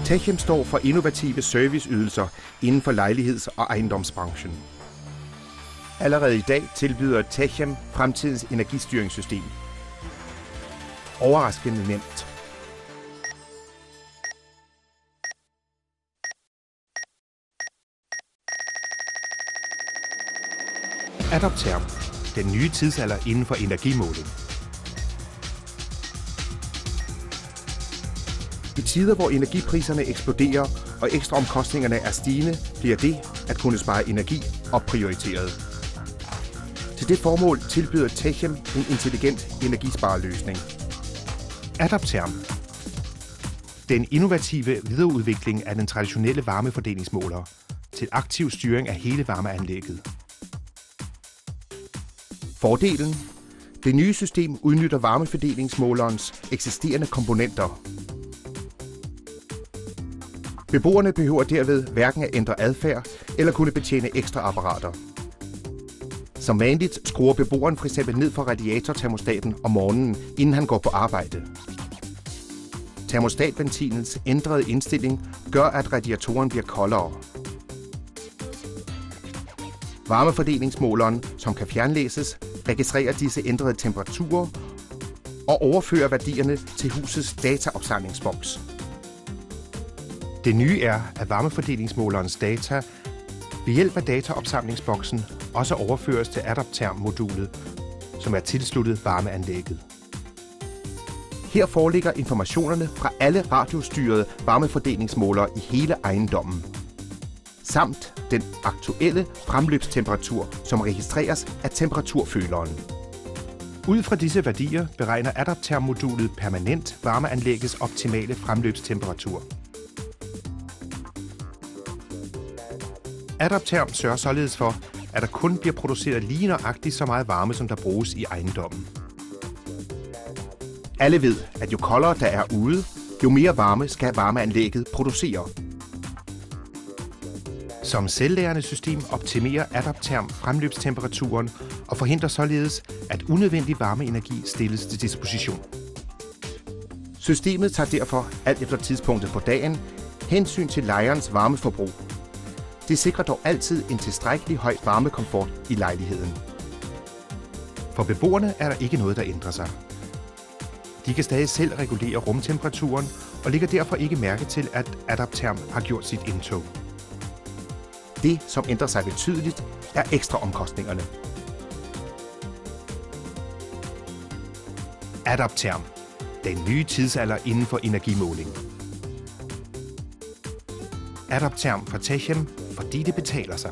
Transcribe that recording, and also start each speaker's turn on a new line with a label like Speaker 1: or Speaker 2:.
Speaker 1: Techem står for innovative serviceydelser inden for lejligheds- og ejendomsbranchen. Allerede i dag tilbyder Techem fremtidens energistyringssystem. Overraskende nemt. Adapterm, den nye tidsalder inden for energimåling. I tider, hvor energipriserne eksploderer og ekstraomkostningerne er stigende, bliver det at kunne spare energi opprioriteret. Til det formål tilbyder Techem en intelligent energispareløsning. Adapterm. Den innovative videreudvikling af den traditionelle varmeforderingsmåler til aktiv styring af hele varmeanlægget. Fordelen? Det nye system udnytter varmeforderingsmålerens eksisterende komponenter. Beboerne behøver derved hverken at ændre adfærd eller kunne betjene ekstra apparater. Som vanligt skruer beboeren f.eks. ned for radiatortermostaten om morgenen, inden han går på arbejde. Termostatventilens ændrede indstilling gør, at radiatoren bliver koldere. Varmeforderingsmåleren, som kan fjernlæses, registrerer disse ændrede temperaturer og overfører værdierne til husets dataopsamlingsboks. Det nye er, at varmeforderingsmålerens data ved hjælp af dataopsamlingsboksen også overføres til Adapterm-modulet, som er tilsluttet varmeanlægget. Her foreligger informationerne fra alle radiostyrede varmeforderingsmålere i hele ejendommen, samt den aktuelle fremløbstemperatur, som registreres af temperaturføleren. Ud fra disse værdier beregner Adapterm-modulet permanent varmeanlæggets optimale fremløbstemperatur. Adapterm sørger således for, at der kun bliver produceret lige nøjagtigt så meget varme, som der bruges i ejendommen. Alle ved, at jo koldere der er ude, jo mere varme skal varmeanlægget producere. Som selvlærende system optimerer Adapterm fremløbstemperaturen og forhindrer således, at unødvendig varmeenergi stilles til disposition. Systemet tager derfor, alt efter tidspunktet på dagen, hensyn til lejerens varmeforbrug. Det sikrer dog altid en tilstrækkelig høj varmekomfort i lejligheden. For beboerne er der ikke noget, der ændrer sig. De kan stadig selv regulere rumtemperaturen og lægger derfor ikke mærke til, at Adapterm har gjort sit indtog. Det, som ændrer sig betydeligt, er ekstraomkostningerne. Adapterm, den nye tidsalder inden for energimåling. Adapterm fra Techem, fordi det betaler sig.